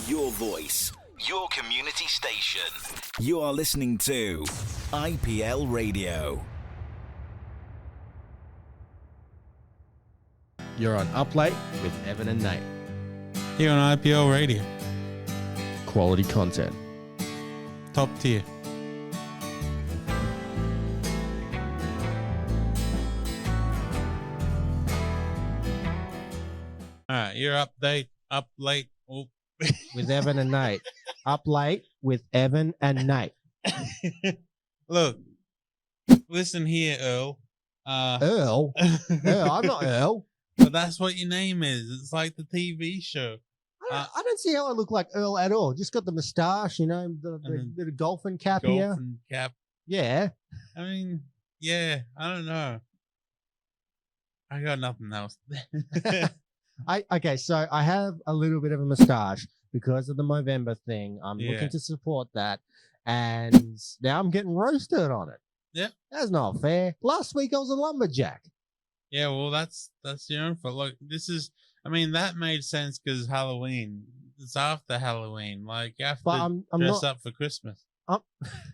Your voice, your community station. You are listening to IPL Radio. You're on Up Late with Evan and Nate. Here on IPL Radio. Quality content. Top tier. Alright, you're up late. Oh. With Evan and Nate. Up Late with Evan and Nate. Look, listen here, Earl. Earl? Earl? I'm not Earl. But that's what your name is. It's like the TV show. I don't see how I look like Earl at all. Just got the moustache, you know, the bit of golfing cap here. Golfing cap. Yeah. I mean, yeah, I don't know. I got nothing else. Okay, so I have a little bit of a moustache because of the Movember thing. I'm looking to support that, and now I'm getting roasted on it. Yeah. That's not fair. Last week I was a lumberjack. Yeah, well, that's your own fault. Look, that made sense because Halloween. It's after Halloween. Like, you have to I'm dress not up for Christmas.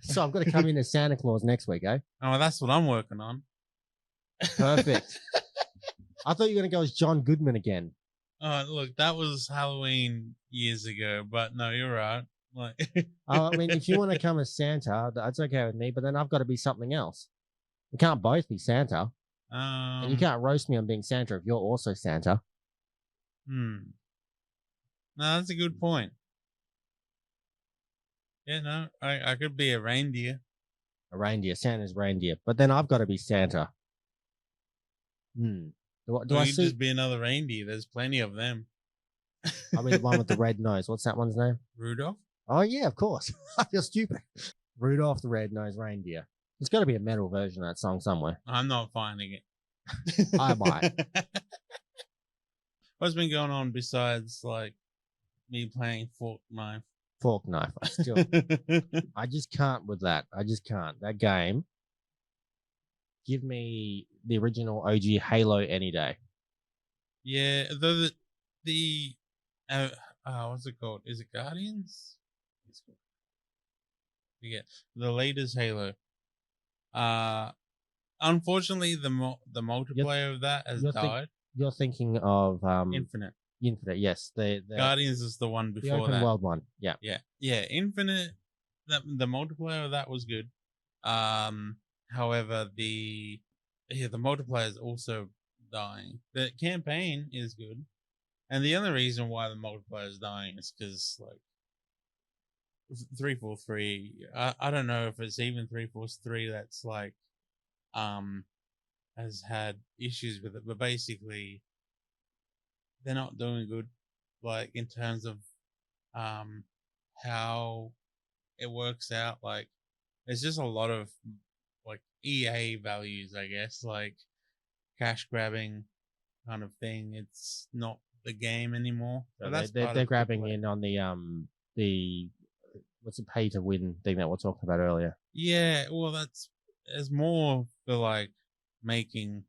So I've got to come in as Santa Claus next week, eh? Oh, well, that's what I'm working on. Perfect. I thought you were going to go as John Goodman again. Oh, look, that was Halloween years ago, but no, you're right. Like, I mean, if you want to come as Santa, that's okay with me, but then I've got to be something else. We can't both be Santa. And you can't roast me on being Santa if you're also Santa. No, that's a good point. Yeah, no, I could be a reindeer. A reindeer, Santa's reindeer. But then I've got to be Santa. Do I just be another reindeer? There's plenty of them. I'll be the one with the red nose. What's that one's name? Rudolph? Oh, yeah, of course. I feel stupid. Rudolph the Red-Nosed Reindeer. There's got to be a metal version of that song somewhere. I'm not finding it. I might. What's been going on besides, like, me playing Fork Knife? Fork Knife. I just can't with that. I just can't. That game. Give me the original OG Halo any day. Yeah, though what's it called? Is it Guardians? Forget the latest Halo. Unfortunately, the multiplayer of that has died. You're thinking of Infinite. Infinite, yes. The Guardians is the one before the open that. world one. Yeah. Infinite. The multiplayer of that was good. However, the multiplayer is also dying. The campaign is good, and the only reason why the multiplayer is dying is because, like, 343. I don't know if it's even 343 that's like has had issues with it, but basically they're not doing good, like, in terms of how it works out. Like, there's just a lot of, like, EA values, I guess, like cash grabbing kind of thing. It's not the game anymore. So they're grabbing in on the what's the pay to win thing that we're talking about earlier. Yeah, well, it's more for, like, making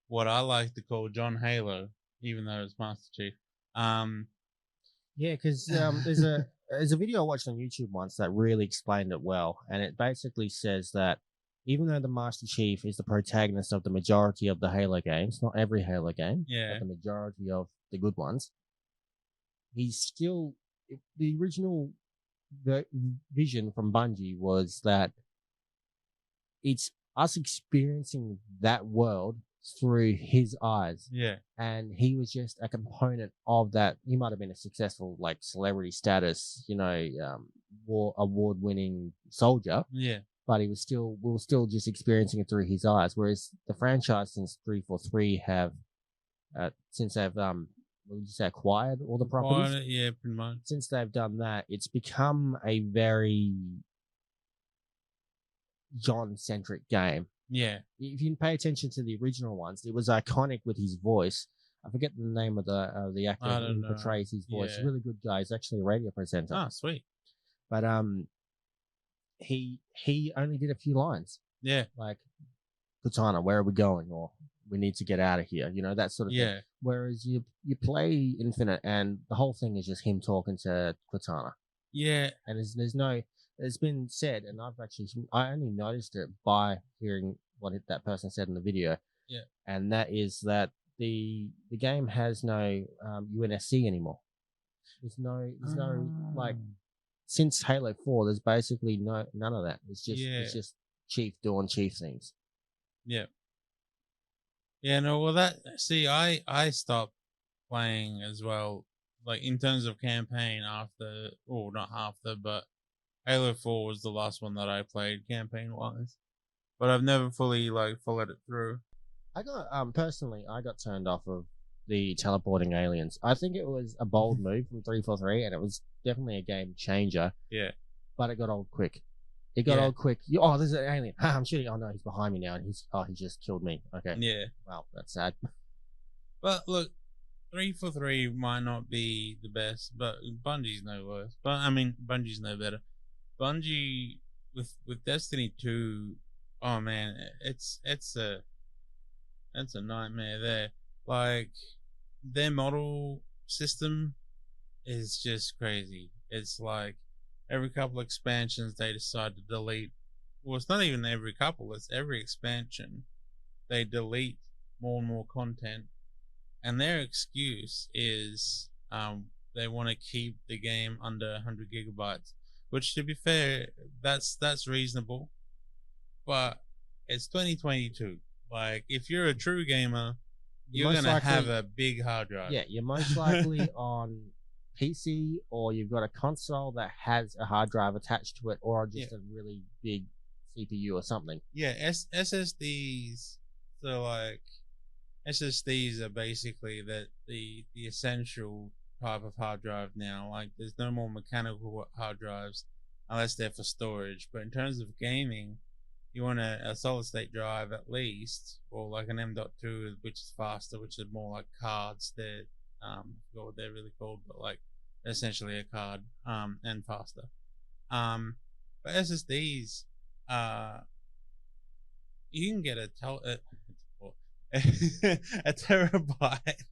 what I like to call John Halo, even though it's Master Chief. Yeah, because there's a video I watched on YouTube once that really explained it well, and it basically says that even though the Master Chief is the protagonist of the majority of the Halo games, not every Halo game, but the majority of the good ones, he's still the original vision from Bungie was that it's us experiencing that world through his eyes. Yeah. And he was just a component of that. He might have been a successful, like, celebrity status, award-winning soldier. Yeah. But we were still just experiencing it through his eyes. Whereas the franchise since 343 have, since they've, what would you say, acquired all the properties? Yeah, pretty much. Since they've done that, it's become a very John-centric game. Yeah. If you pay attention to the original ones, it was iconic with his voice. I forget the name of the actor who portrays his voice. He's a really good guy. He's actually a radio presenter. Oh, sweet. But he only did a few lines. Yeah. Like, Katana, where are we going? Or we need to get out of here, that sort of thing. Yeah. Whereas you play Infinite and the whole thing is just him talking to Cortana. Yeah. And it's been said, and I only noticed it by hearing what that person said in the video. Yeah. And that is that the game has no UNSC anymore. There's no like, since Halo 4, there's basically none of that. It's just Chief doing Chief things. Yeah. Yeah, no, well I stopped playing as well, like in terms of campaign after, or not after, but Halo 4 was the last one that I played campaign wise. But I've never fully like followed it through. I got personally I got turned off of the teleporting aliens. I think it was a bold move from 343 and it was definitely a game changer. Yeah. But it got old quick. It got old quick. Oh, there's an alien. I'm shooting. Oh no, he's behind me now and he just killed me. Okay. Yeah. Wow, that's sad. But look, 343 might not be the best, but Bungie's no worse. But I mean, Bungie's no better. Bungie with Destiny 2, oh man, it's a nightmare there. Like, their model system is just crazy. It's like every couple expansions they decide to delete. Well, it's not even every couple, it's every expansion they delete more and more content, and their excuse is they want to keep the game under 100 gigabytes, which, to be fair, that's reasonable, but it's 2022. Like, if you're a true gamer, you're gonna have a big hard drive. Yeah, you're most likely on PC, or you've got a console that has a hard drive attached to it, or just a really big CPU or something. Yeah, SSDs. So like, SSDs are basically the essential type of hard drive now. Like, there's no more mechanical hard drives unless they're for storage. But in terms of gaming, you want a solid state drive at least, or like an M.2, which is faster, which is more like cards. They're I forgot what they're really called, but like essentially a card, and faster. But SSDs, you can get a terabyte.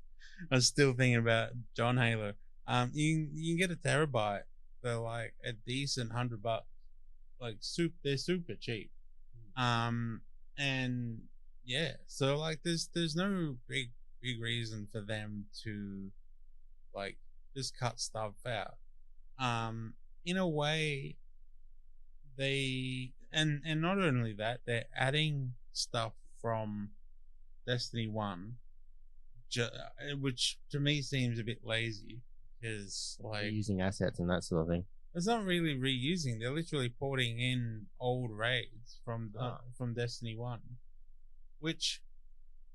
I was still thinking about John Halo. You can get a terabyte for like a decent $100. Like, they're super cheap. And yeah, so like there's no big reason for them to like just cut stuff out. In a way, and not only that, they're adding stuff from Destiny 1, which to me seems a bit lazy, because like using assets and that sort of thing. It's not really reusing. They're literally porting in old raids from Destiny 1, which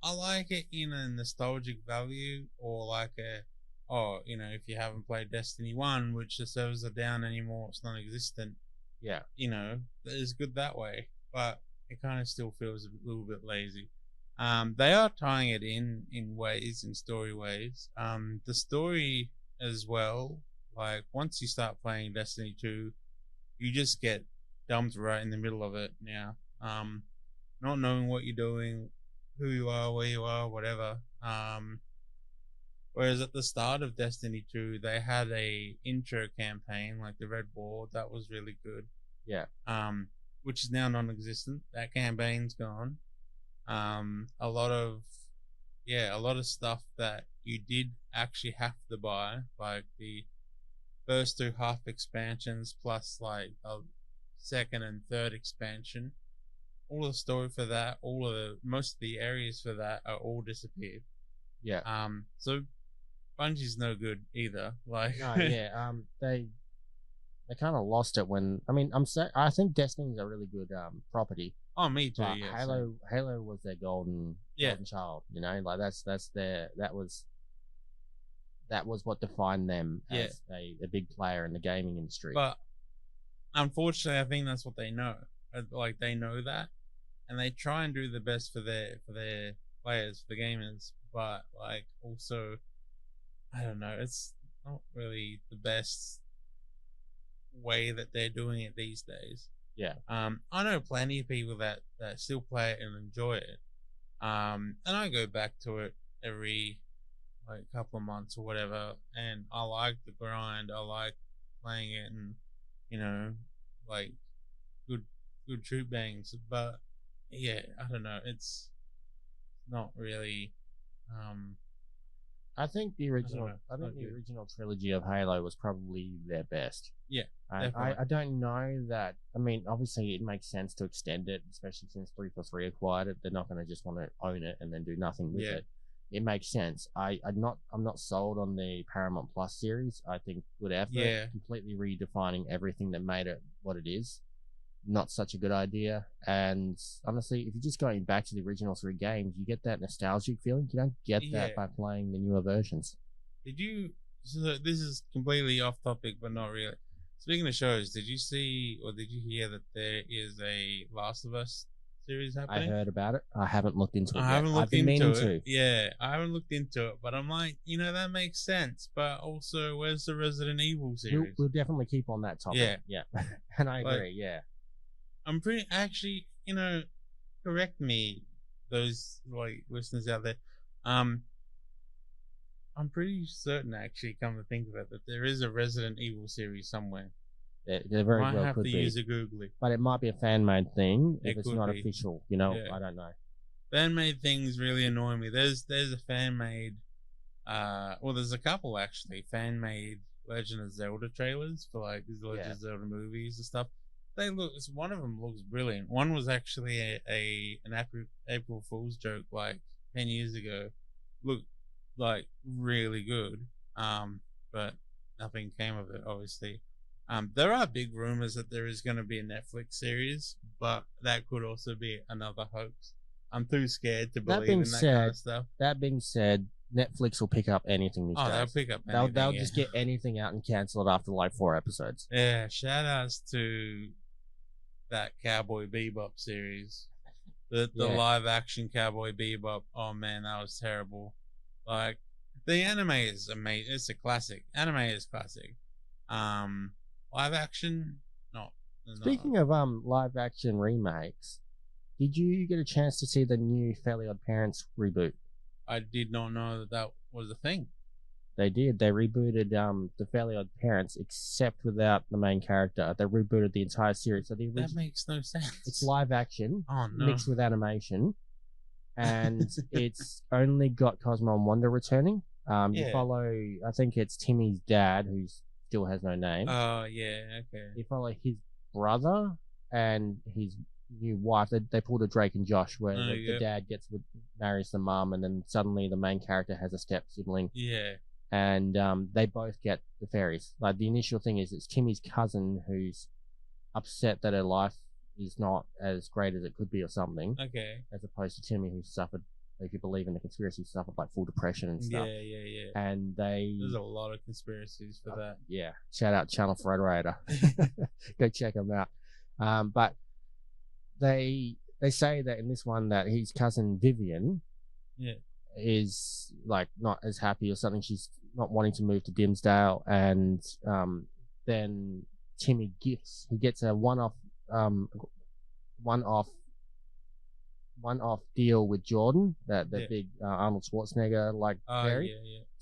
I like it in a nostalgic value, or like if you haven't played Destiny 1, which the servers are down anymore, it's non-existent. Yeah. It's good that way, but it kind of still feels a little bit lazy. They are tying it in story ways. The story as well. Like, once you start playing Destiny 2, you just get dumped right in the middle of it now. Not knowing what you're doing, who you are, where you are, whatever. Whereas at the start of Destiny 2, they had a intro campaign, like the Red War, that was really good. Yeah. Which is now non-existent. That campaign's gone. A lot of stuff that you did actually have to buy, like the first 2 half expansions plus like a second and third expansion, all the story for that, most of the areas for that are all disappeared. Yeah. So Bungie's no good either. Like, no, yeah. They kind of lost it when. I mean, I think Destiny's a really good property. Oh, me too. But yeah, Halo was their golden child. Like that was what defined them as a big player in the gaming industry. But unfortunately, I think that's what they know. Like, they know that, and they try and do the best for their players, for the gamers. But like, also, I don't know, it's not really the best way that they're doing it these days. Yeah. I know plenty of people that still play it and enjoy it. And I go back to it every like couple of months or whatever, and I like the grind. I like playing it, and you know, like good good troop bangs. But yeah, I don't know. It's not really. I think the I don't original, know. I It's think not the good. original trilogy of Halo was probably their best. Yeah, And definitely. I don't know that. I mean, obviously, it makes sense to extend it, especially since 343 acquired it. They're not going to just want to own it and then do nothing with Yeah. it. It makes sense. I'm not sold on the Paramount Plus series. I think good effort, Yeah. completely redefining everything that made it what it is. Not such a good idea. And honestly, if you're just going back to the original 3 games, you get that nostalgic feeling. You don't get that Yeah. by playing the newer versions. Did you? So this is completely off topic, but not really. Speaking of shows, did you see or did you hear that there is a Last of Us series I happening? heard about it. I haven't looked into it I yet. haven't I've looked been into meaning it. to. Yeah, I haven't looked into it, but I'm like, that makes sense. But also, where's the Resident Evil series? We'll definitely keep on that topic. Yeah. And I Like- agree. Yeah. I'm pretty actually, correct me, those like listeners out there. I'm pretty certain, actually, come to think of it, that there is a Resident Evil series somewhere. There very Might well have could to be. use a googly. But it might be a fan made thing if It it's could not be. official. Yeah. I don't know. Fan made things really annoy me. There's a fan made, well, there's a couple actually fan made Legend of Zelda trailers for like these Legend of Zelda movies and stuff. One of them looks brilliant. One was actually an April Fool's joke like 10 years ago. Looked like really good. But nothing came of it, obviously. There are big rumors that there is going to be a Netflix series, but that could also be another hoax. I'm too scared to believe in that kind of stuff. That being said, Netflix will pick up anything these days. They'll pick up anything. They'll just get anything out and cancel it after like 4 episodes. Yeah, shout outs to that Cowboy Bebop series. The live action Cowboy Bebop. Oh man, that was terrible. Like, the anime is amazing. It's a classic. Anime is classic. Live action, not. Speaking of live action remakes, did you get a chance to see the new Fairly Odd Parents reboot? I did not know that was a thing. They did. They rebooted the Fairly Odd Parents, except without the main character. They rebooted the entire series. So that makes no sense. It's live action Oh no. mixed with animation, and it's only got Cosmo and Wanda returning. You follow, I think it's Timmy's dad, who still has no name. Oh yeah, okay. You follow his brother and his new wife. They pulled a Drake and Josh, where the dad marries the mum, and then suddenly the main character has a step sibling. Yeah. And they both get the fairies. Like, the initial thing is it's Timmy's cousin who's upset that her life is not as great as it could be or something. Okay. As opposed to Timmy, who suffered, if you believe in the conspiracy, suffered like full depression and stuff. Yeah. And there's a lot of conspiracies for that. Yeah. Shout out Channel Frederator. Go check them out. But they say that in this one that his cousin Vivian is like not as happy or something. She's not wanting to move to Dimsdale, and then Timmy gets a one-off deal with Jordan, that big Arnold Schwarzenegger fairy,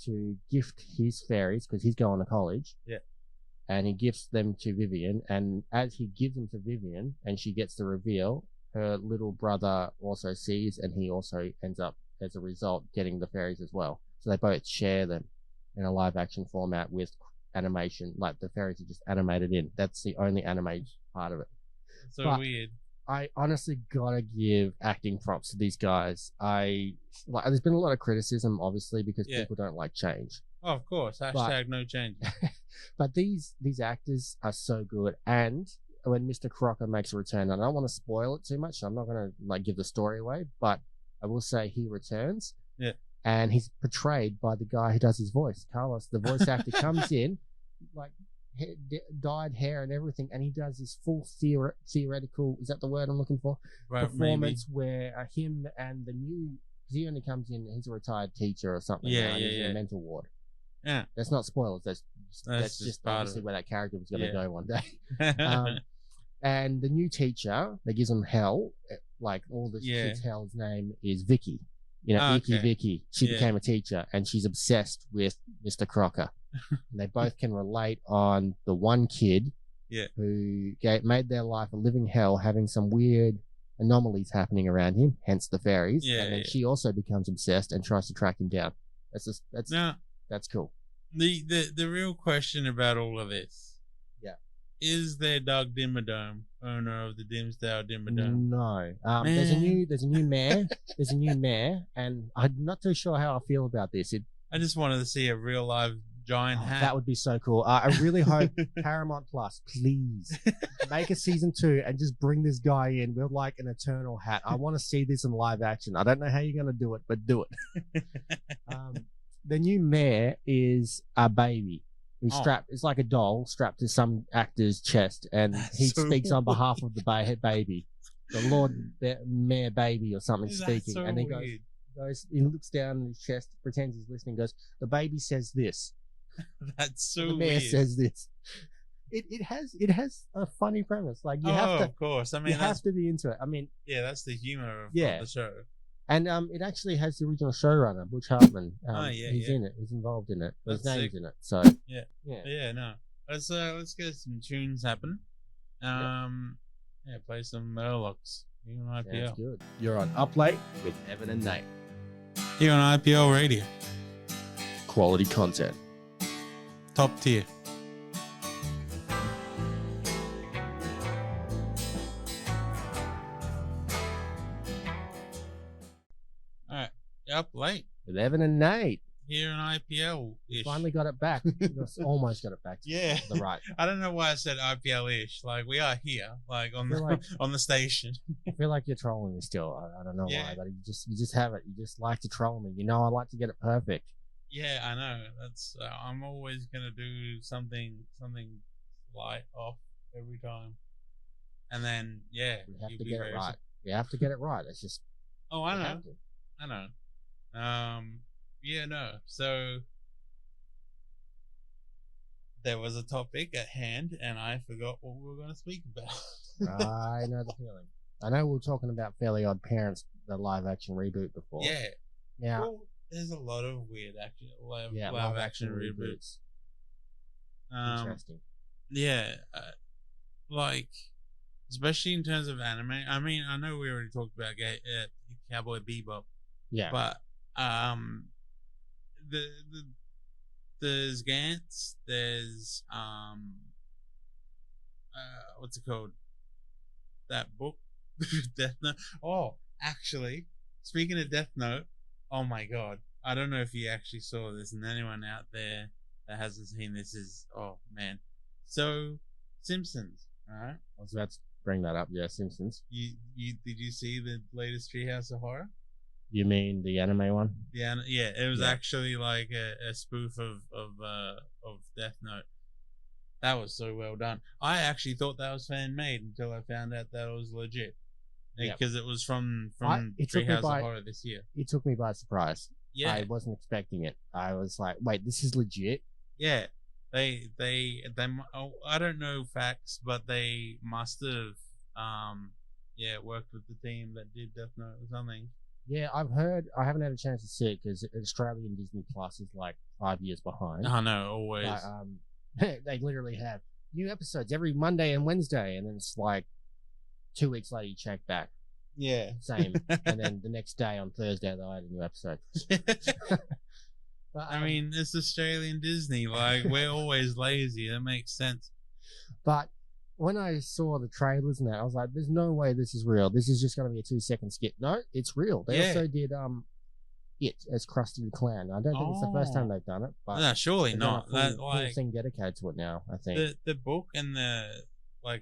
to gift his fairies because he's going to college. Yeah. And he gifts them to Vivian, and as he gives them to Vivian, and she gets the reveal, her little brother also sees, and he also ends up, as a result, getting the fairies as well. So they both share them in a live action format with animation. Like, the fairies are just animated in. That's the only animated part of it. So weird. I honestly gotta give acting props to these guys. There's been a lot of criticism, obviously, because people don't like change. Oh, of course. Hashtag no change. But these actors are so good. And when Mr. Crocker makes a return, I don't want to spoil it too much, so I'm not going to give the story away, but I will say he returns. Yeah. And he's portrayed by the guy who does his voice. Carlos, the voice actor, comes in, like, dyed hair and everything, and he does this full theoretical, is that the word I'm looking for? Right, performance where him and he only comes in, he's a retired teacher or something. He's in a mental ward. Yeah. That's not spoilers. That's just obviously where that character was going to go one day. And the new teacher that gives him hell, like all the Yeah. kid's hell's name is Vicky. You know, Icky Okay. Vicky. She Yeah. became a teacher, and she's obsessed with Mr. Crocker. And they both can relate on the one kid Yeah. who made their life a living hell, having some weird anomalies happening around him, hence the fairies. Yeah, and then yeah. she also becomes obsessed and tries to track him down. Now, That's cool. the real question about all of this. Yeah. Is there Doug Dimmadome, owner of the Dimsdale Dimmadome? No. There's a new mayor. There's a new mayor, and I'm not too sure how I feel about this. I just wanted to see a real live giant hat. That would be so cool. I really hope Paramount Plus, please make a season 2 and just bring this guy in with like an eternal hat. I want to see this in live action. I don't know how you're going to do it, but do it. The new mayor is a baby who's strapped. It's like a doll strapped to some actor's chest, and he speaks on behalf of the baby. The Lord Mayor Baby or something speaking, so and he weird. he looks down in his chest, pretends he's listening, goes, "The baby says this." That's so The mayor weird. says this. It has a funny premise. Like you have to, of course. I mean, you have to be into it. I mean, yeah, that's the humor of Yeah. the show. and it actually has the original showrunner, Butch Hartman. Yeah, he's yeah. in it. He's involved in it. His That's name's sick. in it. So Yeah. yeah. Yeah, no. Let's get some tunes happening. Yeah, play some Murlocs. Here on Sounds IPL. good. You're on Up Late with Evan and Nate. Here on IPL Radio. Quality content. Top tier. Alright. Up late. With Evan and Nate. Here on IPL. -ish. Finally got it back. Almost got it back to Yeah. the right. I don't know why I said IPL-ish. Like, we are here, like on feel the like- on the station. I feel like you're trolling me still. I don't know Yeah. why, but you just have it. You just like to troll me. You know, I like to get it perfect. Yeah, I know. That's I'm always gonna do something light off every time, and then yeah, We have you'll to be get very it right. upset. We have to get it right. It's just Oh, I we know, have to. I know. Yeah, no. So there was a topic at hand, and I forgot what we were going to speak about. I know the feeling. I know we were talking about Fairly Odd Parents, the live action reboot before. Yeah. Yeah. Well, there's a lot of weird action live action reboots. Interesting. Yeah, like especially in terms of anime. I mean, I know we already talked about Cowboy Bebop, Yeah. but there's Gantz, there's what's it called? That book, Death Note. Oh, actually, speaking of Death Note, oh my god, I don't know if you actually saw this, and anyone out there that hasn't seen this is, oh man. So Simpsons, all right? I was about to bring that up. Yeah, Simpsons. You did you see the latest Treehouse of Horror? You mean the anime one? Yeah, it was Yeah. actually like a spoof of Death Note. That was so well done. I actually thought that was fan made until I found out that it was legit. Yep. Because it was from it took me Treehouse by- of Horror this year. It took me by surprise. Yeah, I wasn't expecting it. I was like, wait, this is legit? yeah. They I don't know facts, but they must have worked with the team that did Death Note or something. Yeah, I've heard. I haven't had a chance to see it because Australian Disney Plus is like 5 years behind. I know, always. But, they literally have new episodes every Monday and Wednesday, and then it's like 2 weeks later you check back, Yeah. same, and then the next day on Thursday they'll add a new episode. But, I mean, it's Australian Disney. Like, we're always lazy. That makes sense. but when I saw the trailers and that, I was like, "There's no way this is real. This is just going to be a 2-second skit." No, it's real. They Yeah. also did it as Krusty the Clown. I don't think it's the first time they've done it, but No, surely they've done not. a That full like thing dedicated to it now. I think. the book and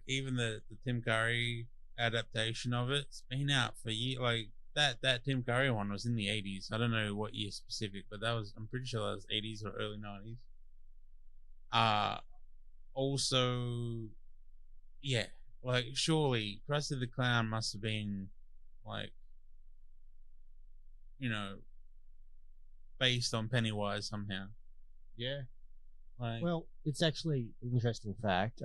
even the Tim Curry adaptation of it's been out for years. Like that Tim Curry one was in the 80s. I don't know what year specific, but I'm pretty sure that was 80s or early 90s. Also, yeah, like surely Krusty the Clown must have been like, based on Pennywise somehow. Yeah. Like, Well, it's actually an interesting fact.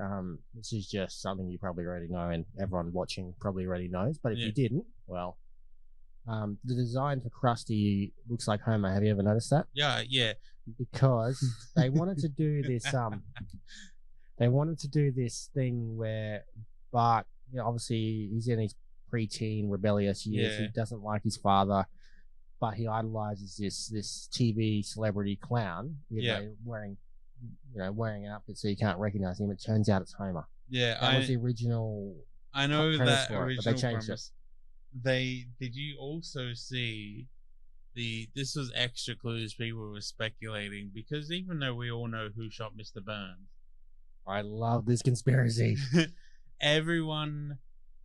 This is just something you probably already know, and everyone watching probably already knows. But if Yeah. you didn't, Well, the design for Krusty looks like Homer. Have you ever noticed that? Yeah. Because they wanted to do this. They wanted to do this thing where Bart, obviously he's in his preteen rebellious years. Yeah. He doesn't like his father, but he idolizes this TV celebrity clown. Wearing an outfit so you can't recognize him. It turns out it's Homer. Yeah, that was the original. I know that original but they changed premise. it. Did you also see this was extra clues people were speculating, because even though we all know who shot Mr. Burns, I love this conspiracy. everyone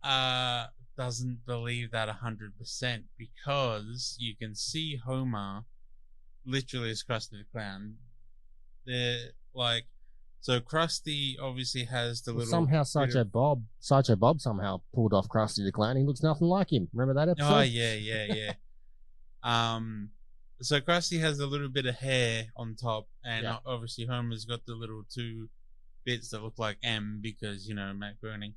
doesn't believe that 100%, because you can see Homer literally as Krusty the Clown. They're like, so Krusty obviously has the little. Somehow Sideshow Bob somehow pulled off Krusty the Clown. He looks nothing like him. Remember that episode? Oh yeah. So Krusty has a little bit of hair on top, and obviously Homer's got the little two bits that look like M because Matt Groening,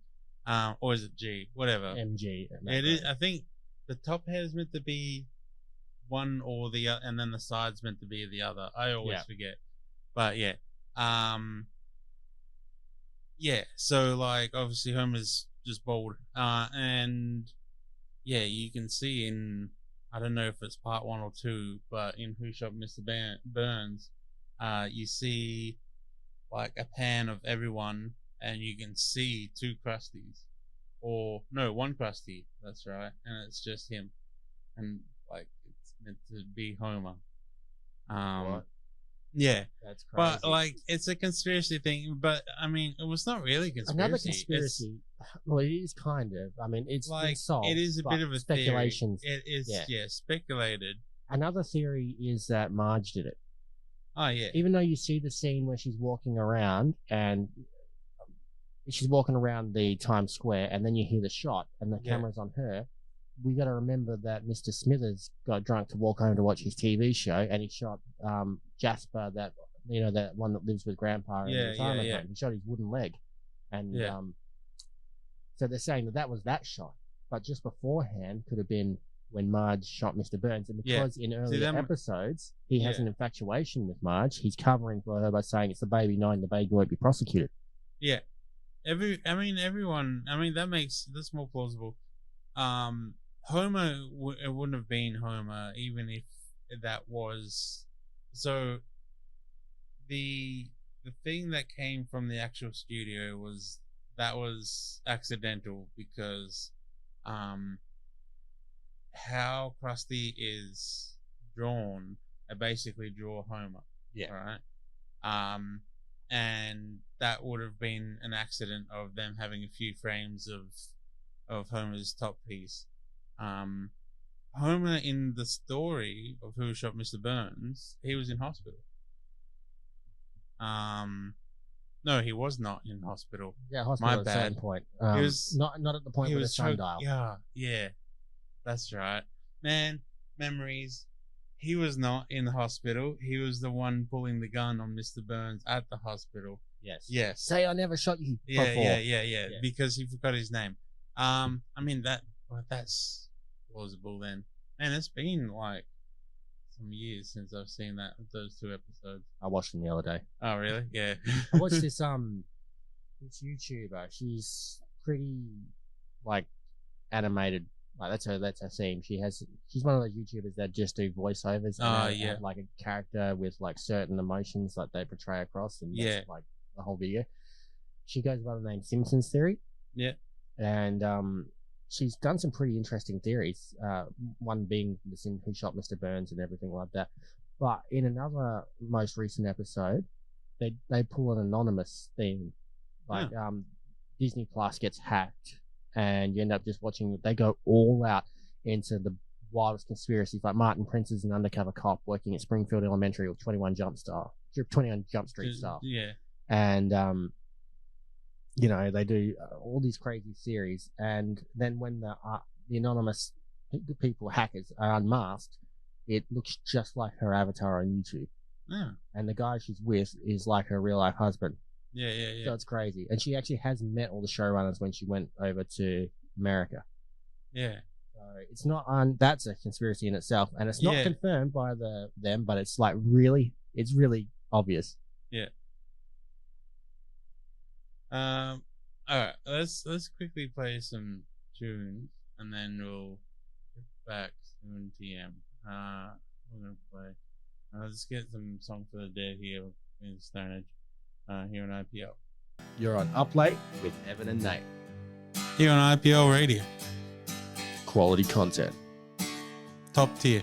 or is it G? Whatever. MG. It is. I think the top hair is meant to be one or the other, and then the side's meant to be the other. I always forget, but yeah. So like obviously Homer's just bald, and you can see in, I don't know if it's part 1 or 2, but in Who Shot Mr. Burns, you see like a pan of everyone, and you can see 2 Krusties, or no, 1 Krusty. That's right, and it's just him, and like it's meant to be Homer. What? Yeah, that's crazy. But like, it's a conspiracy thing. But I mean, it was not really conspiracy. Another conspiracy. Well, it is kind of. I mean, it's like solved, it is a bit of a speculation. It is, speculated. Another theory is that Marge did it. Oh yeah. Even though you see the scene where she's walking around and she's walking around the Times Square, and then you hear the shot, and the camera's on her. We got to remember that Mr. Smithers got drunk to walk home to watch his TV show, and he shot Jasper, that one that lives with Grandpa in the retirement home. He shot his wooden leg, and so they're saying that was that shot, but just beforehand could have been when Marge shot Mr. Burns, and because in earlier episodes he has an infatuation with Marge, he's covering for her by saying it's the baby 9, the baby won't be prosecuted. Yeah, everyone. That's more plausible. Homer, it wouldn't have been Homer even if that was. So the thing that came from the actual studio was accidental, because how Krusty is drawn, I basically draw Homer. Yeah. Right. And that would have been an accident of them having a few frames of Homer's top piece. Homer, in the story of Who Shot Mr. Burns, he was in hospital. No, he was not in hospital. Yeah, hospital My at bad. a certain point. He was not at the point with the sundial. Yeah, that's right. Man, memories. He was not in the hospital. He was the one pulling the gun on Mr. Burns at the hospital. Yes. Say I never shot you before. Yeah. Because he forgot his name. I mean that's plausible then. Man, it's been like some years since I've seen those 2 episodes. I watched them the other day. Oh really? Yeah. I watched this this YouTuber. She's pretty like animated. Like that's her theme. She's one of those YouTubers that just do voiceovers. And like a character with like certain emotions that they portray across, and that's like the whole video. She goes by the name Simpsons Theory. Yeah. And she's done some pretty interesting theories. One being who shot Mr. Burns and everything like that. But in another most recent episode, they pull an anonymous theme, like Disney Plus gets hacked, and you end up just watching. They go all out into the wildest conspiracies, like Martin Prince is an undercover cop working at Springfield Elementary or 21 Jump Street style. Yeah, and they do all these crazy theories, and then when the anonymous people, hackers, are unmasked, it looks just like her avatar on YouTube. Yeah. And the guy she's with is like her real life husband. Yeah. So it's crazy. And she actually has met all the showrunners when she went over to America. Yeah. So it's not on. That's a conspiracy in itself, and it's not Yeah. confirmed by them, but it's like it's really obvious. Yeah. All right. Let's quickly play some tunes, and then we'll get back to TM. We're gonna play. Let's get some Song for the Dead here in Stone Age, here on IPL. You're on Up Late with Evan and Nate. Here on IPL Radio, Quality content. top tier.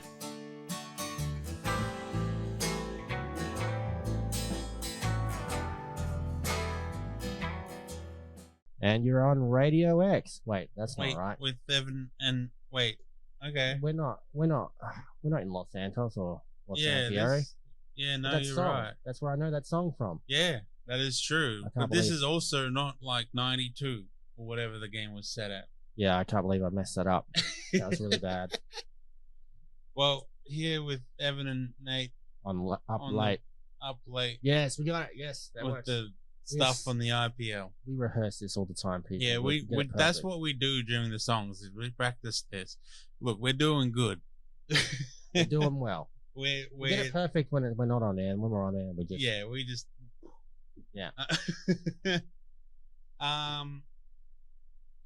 And you're on Radio X. Wait, that's not right. With Evan and wait. Okay. We're not in Los Santos or Los Yeah. Angeles. Yeah. No, That you're song, right. that's where I know that song from. Yeah, that is true. I But can't this believe- is also not like 92 or whatever the game was set at. Yeah, I can't believe I messed that up. That was really bad. Well, here with Evan and Nate Up On the- Late. up late Yes, we got it. Yes, that with works. the stuff Yes. on the IPL. We rehearse this all the time, people. Yeah, we get it that's perfect. what we do during the songs. Is we practice this. Look, we're doing good. We're doing well. we're We get it perfect when we're not on air, and when we're on air, we just yeah, we just Yeah.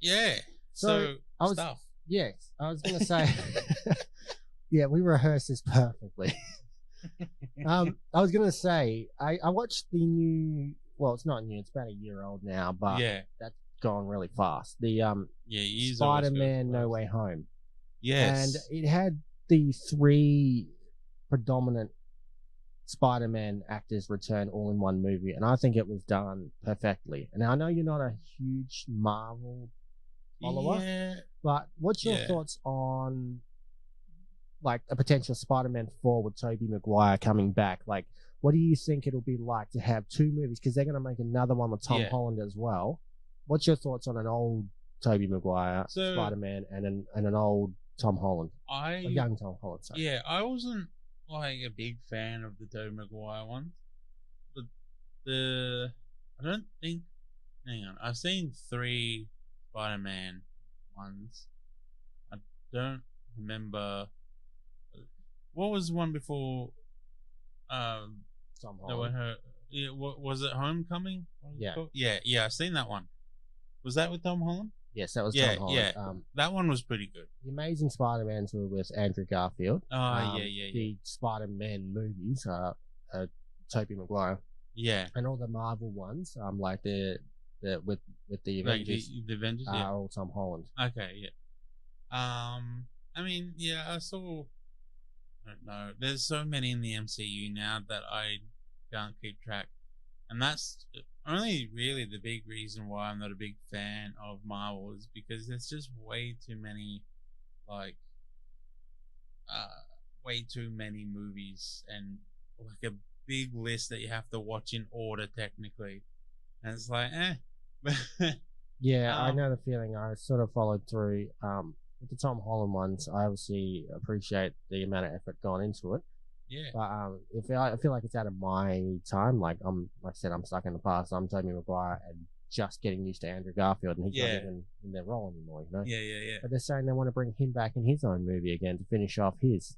Yeah. So, So I was- stuff. Yes, I was gonna say. Yeah, we rehearse this perfectly. I was gonna say I watched the new. Well, it's not new. It's about a year old now, but Yeah. that's gone really fast. The Yeah. he's always good. Spider-Man No Way Home, Yes. and it had the 3 predominant Spider-Man actors return all in one movie, and I think it was done perfectly. And I know you're not a huge Marvel follower, Yeah. but what's your Yeah. thoughts on like a potential Spider-Man 4 with Tobey Maguire coming back? Like, what do you think it'll be like to have 2 movies? Because they're going to make another one with Tom Yeah. Holland as well. What's your thoughts on an old Tobey Maguire So- Spider-Man and an old Tom Holland, a I young Tom Holland? Sorry. Yeah, I wasn't like a big fan of the Tobey Maguire ones, but I don't think. Hang on, I've seen 3 Spider-Man ones. I don't remember. What was the one before? Tom That Holland. one her. Yeah, what was it? Homecoming? What was it Yeah. called? Yeah. I've seen that one. Was that with Tom Holland? Yes, that was Yeah, Tom Holland. That one was pretty good. The Amazing Spider-Mans were with Andrew Garfield. Oh, yeah. The Spider-Man movies are Tobey Maguire. Yeah. And all the Marvel ones, like the with the Like Avengers, the Avengers. Yeah. are all Tom Holland. Okay, yeah. I mean, yeah, I saw. I don't know. There's so many in the MCU now that I can't keep track, and that's only really the big reason why I'm not a big fan of Marvel is because there's just way too many, like, way too many movies and like a big list that you have to watch in order technically, and it's like, Yeah, I Um, know the feeling. I sort of followed through. With the Tom Holland ones, I obviously appreciate the amount of effort gone into it. yeah, But I feel like it's out of my time. Like I said, I'm stuck in the past. I'm Tobey Maguire and just getting used to Andrew Garfield, and he's Yeah. not even in their role anymore. You know. yeah. But they're saying they want to bring him back in his own movie again to finish off his.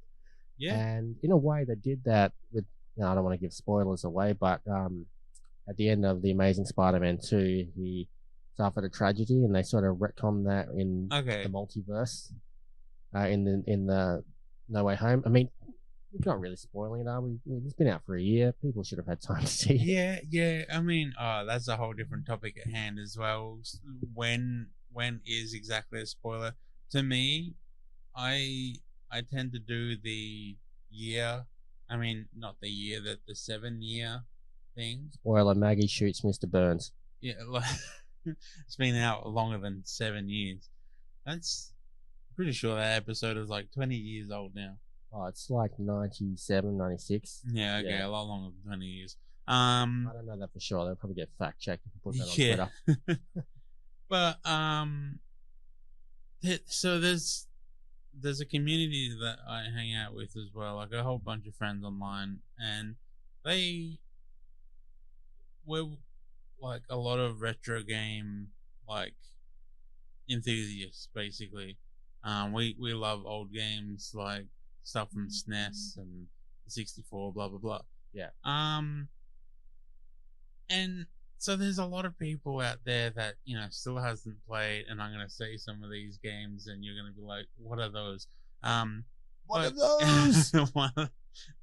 Yeah. And in a way, they did that with. I don't want to give spoilers away, but at the end of the Amazing Spider-Man 2, he suffered a tragedy, and they sort of retconned that in Okay. the multiverse. In the No Way Home. I mean, we're not really spoiling it, are we? It's been out for a year. People should have had time to see it. Yeah. I mean, that's a whole different topic at hand as well. When is exactly a spoiler? To me, I tend to do the year. I mean, not the year, the 7-year thing. Spoiler: Maggie shoots Mr. Burns. Yeah, like, it's been out longer than 7 years. That's pretty sure that episode is like 20 years old now. Oh, it's like 97, 96. Yeah, okay, Yeah. a lot longer than 20 years. I don't know that for sure. They'll probably get fact checked if we put that on Yeah. Twitter. But so there's a community that I hang out with as well, like a whole bunch of friends online, and we're like a lot of retro game like enthusiasts basically, We love old games like stuff from SNES and 64, blah blah blah. Yeah. And so there's a lot of people out there that still hasn't played, and I'm gonna say some of these games, and you're gonna be like, "What are those?" What are those?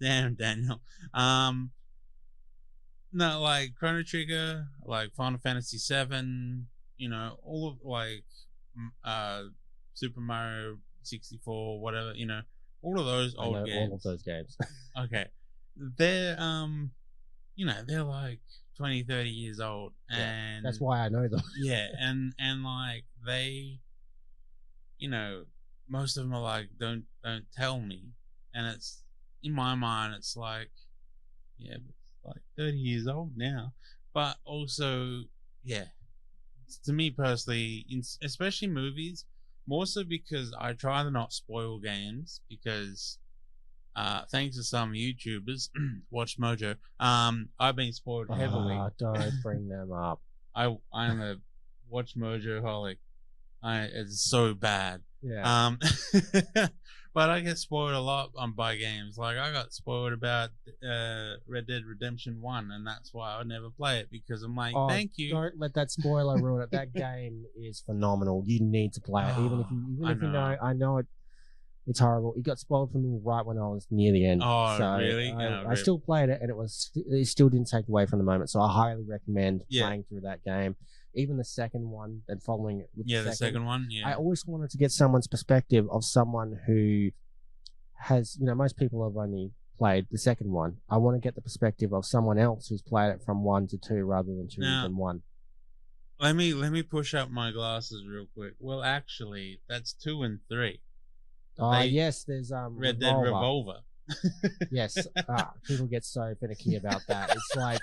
Damn, Daniel. No, like Chrono Trigger, like Final Fantasy VII. All of Super Mario 64, whatever. All of those I old know games. all of those games. Okay, they're they're like 20, 30 years old, and that's why I know them. yeah, and like they, most of them are like, don't tell me, and it's in my mind, it's like, yeah, but it's like 30 years old now, but also, yeah, to me personally, especially movies, more so because I try to not spoil games because. Thanks to some YouTubers, Watch Mojo. I've been spoiled heavily. Don't bring them up. I'm a Watch Mojo holic. It's so bad. Yeah. But I get spoiled a lot by games. Like I got spoiled about Red Dead Redemption 1, and that's why I would never play it because I'm like, thank you. Don't let that spoiler ruin it. That game is phenomenal. You need to play it, even if you know. I know it. It's horrible. It got spoiled for me right when I was near the end. Oh, so really? I still played it, and it still didn't take away from the moment. So I highly recommend playing through that game. Even the second one and following it with the second one. Yeah. I always wanted to get someone's perspective of someone who has, most people have only played the second one. I want to get the perspective of someone else who's played it from 1 to 2 rather than 2 and 1. Let me push up my glasses real quick. Well, actually, that's 2 and 3. Yes, there's Red Dead Revolver. Yes, people get so finicky about that. It's like,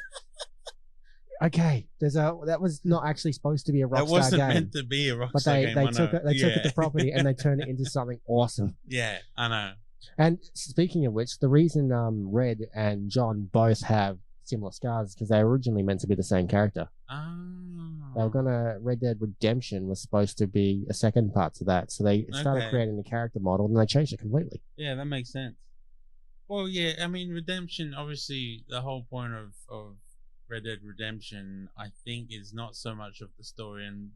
okay, that was not actually supposed to be a Rockstar game. That wasn't meant to be a Rockstar game. But they took it to property and they turned it into something awesome. Yeah, I know. And speaking of which, the reason Red and John both have similar scars is because they were originally meant to be the same character. They were Red Dead Redemption was supposed to be a second part to that, so they started creating the character model and they changed it completely. Yeah, that makes sense. Well, yeah, I mean, Redemption, obviously, the whole point of Red Dead Redemption, I think, is not so much of the story and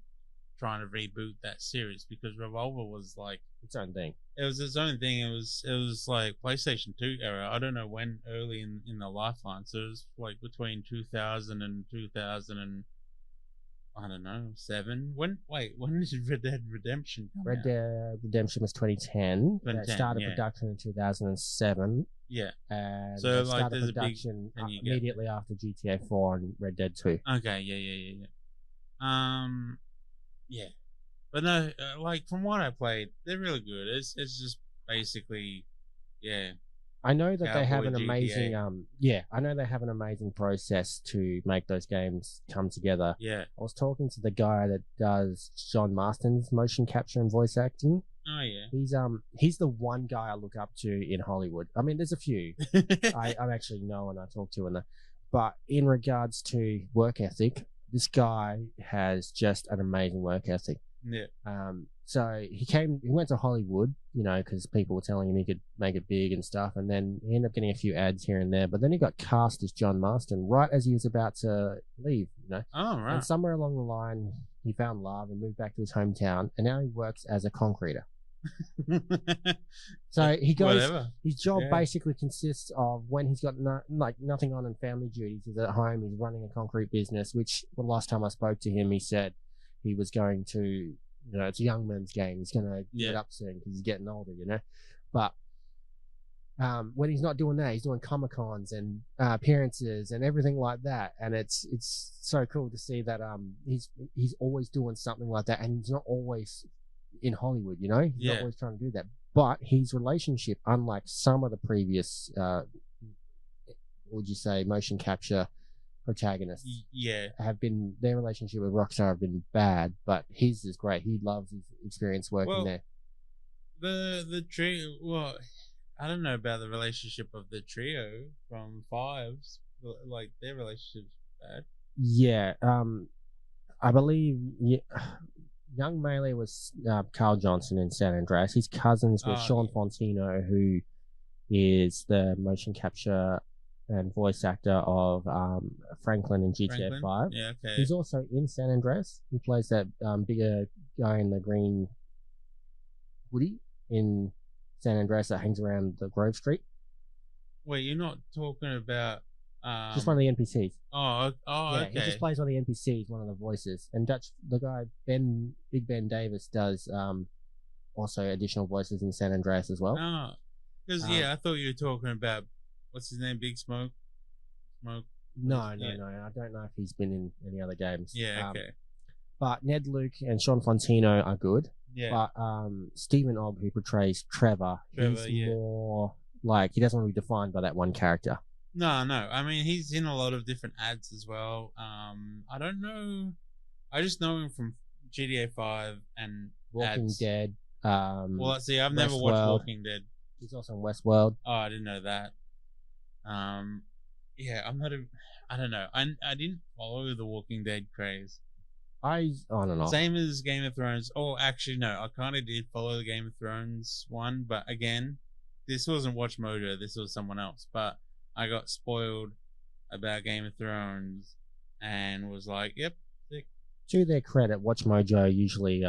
trying to reboot that series, because Revolver was like its own thing. It was its own thing. It was like PlayStation 2 era. I don't know when early in the lifeline. So it was like between 2000 and 2000 and I don't know, 7. When did Red Dead Redemption come out? Red Dead Redemption was 2010. It started production in 2007. Yeah. And so started production immediately after GTA 4 and Red Dead 2. Okay, yeah. Yeah. But no, like from what I played, they're really good. It's just basically, yeah. I know that they have an amazing, I know they have an amazing process to make those games come together. Yeah. I was talking to the guy that does John Marston's motion capture and voice acting. Oh yeah. He's the one guy I look up to in Hollywood. I mean, there's a few I actually know and I talk to, but in regards to work ethic, this guy has just an amazing work ethic. Yeah. So he went to Hollywood, because people were telling him he could make it big and stuff, and then he ended up getting a few ads here and there, but then he got cast as John Marston right as he was about to leave, Oh, right. And somewhere along the line, he found love and moved back to his hometown, and now he works as a concreter. So he goes, whatever. His job basically consists of when he's got nothing on and family duties, he's at home, he's running a concrete business, which the last time I spoke to him, he said he was going to, it's a young man's game. He's going to get up soon because he's getting older, But when he's not doing that, he's doing Comic-Cons and appearances and everything like that. And it's so cool to see that he's always doing something like that, and he's not always in Hollywood, He's not always trying to do that. But his relationship, unlike some of the previous, would you say, motion capture protagonists, their relationship with Rockstar have been bad, but his is great. He loves his experience working there. The trio, well, I don't know about the relationship of the trio from Fives, like their relationship's bad. Yeah, I believe Young Melee was Carl Johnson in San Andreas. His cousins were Sean Fontino, who is the motion capture and voice actor of Franklin in GTA 5. Yeah, okay. He's also in San Andreas. He plays that bigger guy in the green hoodie in San Andreas that hangs around the Grove Street. Wait, you're not talking about just one of the NPCs. Oh, yeah, okay. He just plays one of the NPCs, one of the voices. And the guy Big Ben Davis does also additional voices in San Andreas as well. Oh, because I thought you were talking about what's his name, Big Smoke. No. I don't know if he's been in any other games. Yeah, okay. But Ned Luke and Sean Fontino are good. Yeah. But Stephen Ogg, who portrays Trevor, he's more like he doesn't want to be defined by that one character. No. I mean, he's in a lot of different ads as well. I don't know. I just know him from GTA 5 and Walking ads. Dead. Well, let's see. I've never watched Walking Dead. He's also in Westworld. Oh, I didn't know that. Yeah, I'm not. I don't know. I didn't follow the Walking Dead craze. I don't know. Same as Game of Thrones. Oh, actually, no. I kind of did follow the Game of Thrones one, but again, this wasn't Watch Mojo. This was someone else. But I got spoiled about Game of Thrones and was like, "Yep." Sick. To their credit, Watch Mojo usually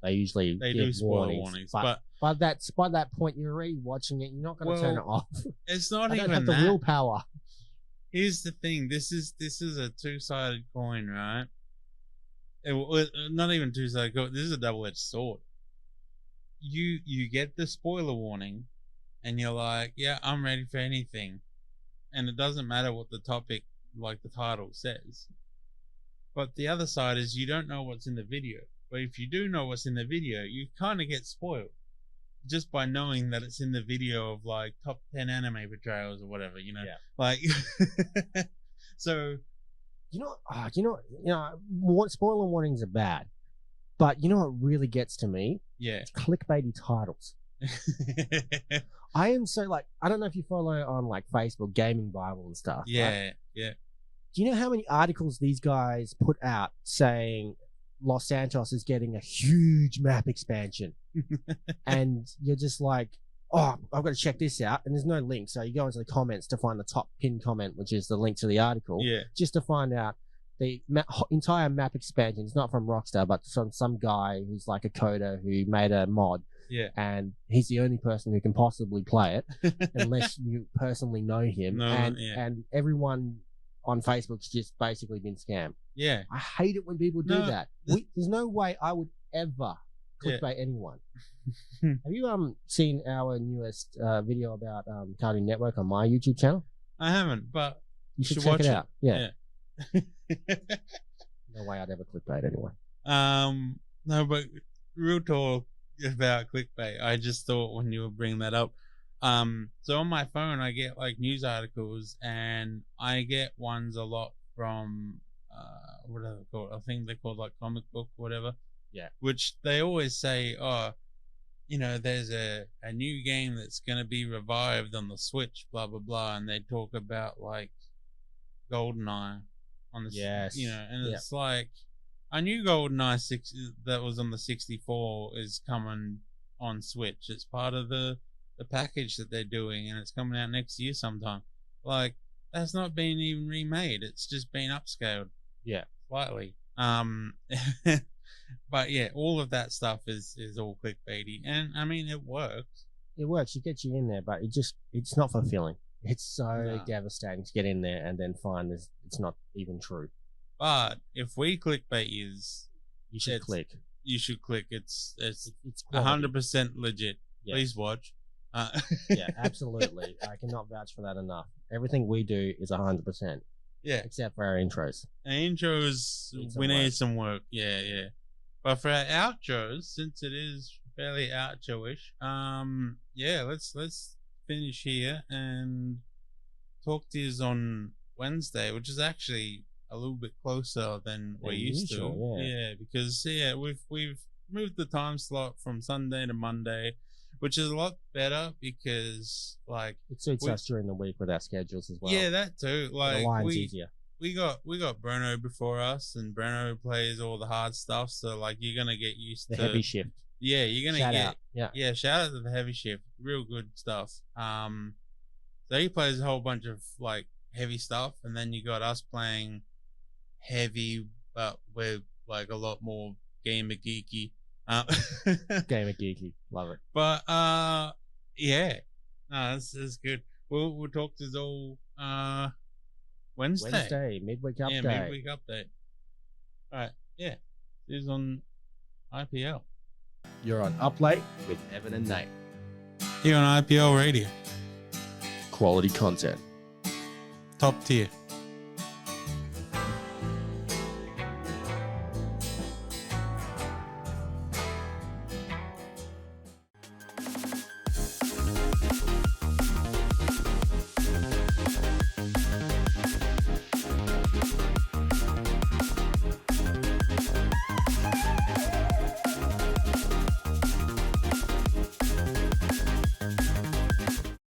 they do spoiler warnings, but by that point you're already watching it. You're not going to turn it off. It's not I even don't have the willpower. Here's the thing. This is a two-sided coin, right? Not even two-sided coin. This is a double-edged sword. You get the spoiler warning, and you're like, yeah, I'm ready for anything, and it doesn't matter what the topic, like the title, says. But the other side is you don't know what's in the video. But if you do know what's in the video, you kind of get spoiled just by knowing that it's in the video of like top 10 anime portrayals or whatever, you know. Yeah. Like, so. Spoiler warnings are bad, but you know what really gets to me? Yeah. It's clickbaity titles. I am so like, I don't know if you follow on like Facebook, Gaming Bible and stuff. Yeah, right? yeah. Do you know how many articles these guys put out saying Los Santos is getting a huge map expansion? And you're just like, oh, I've got to check this out. And there's no link. So you go into the comments to find the top pinned comment, which is the link to the article. Yeah. Just to find out the entire map expansion is not from Rockstar, but from some guy who's like a coder who made a mod. Yeah. And he's the only person who can possibly play it unless you personally know him. And everyone on Facebook's just basically been scammed. Yeah. I hate it when people do that. There's no way I would ever clickbait anyone. Have you seen our newest video about Cartoon Network on my YouTube channel? I haven't, but you should check watch it out. Yeah. No way I'd ever clickbait anyone. No, but real talk about clickbait. I just thought when you were bringing that up. So on my phone, I get like news articles, and I get ones a lot from what are they called? I think they're called like comic book, whatever. Yeah. Which they always say, oh, you know, there's a new game that's gonna be revived on the Switch, blah blah blah, and they talk about like GoldenEye on the you know, and it's like I knew GoldenEye 6 that was on the 64 is coming on Switch. It's part of the package that they're doing, and it's coming out next year sometime. Like, that's not been even remade. It's just been upscaled. Yeah. Slightly. But yeah, all of that stuff is all clickbaity. And I mean, it works. It works. It gets you in there, but it's not fulfilling. It's so devastating to get in there and then find it's not even true. But if we clickbait you should click. You should click. It's 100% legit. Yes. Please watch. Yeah, absolutely. I cannot vouch for that enough. Everything we do is 100%. Yeah. Except for our intros. Our intros, we need some work. Yeah, yeah. But for our outros, since it is fairly outro-ish, yeah, let's finish here and talk to you on Wednesday, which is actually a little bit closer than we're used to. Yeah, because we've moved the time slot from Sunday to Monday, which is a lot better because like it suits us during the week with our schedules as well. Yeah, that too. Like the line's easier. we got Bruno before us, and Bruno plays all the hard stuff. So like you're gonna get used The to heavy shift. Yeah, you're gonna Shout get out. Yeah. yeah. Shout out to the heavy shift, real good stuff. So he plays a whole bunch of like heavy stuff, and then you got us playing heavy, but we're like a lot more gamer geeky. Gamer geeky. Love it. But yeah, no, that's good. We'll talk to Zol Wednesday. Midweek update. Yeah, midweek update. All right, yeah, this is on IPL. You're on Up Late with Evan and Nate. Here on IPL Radio, Quality content. top tier.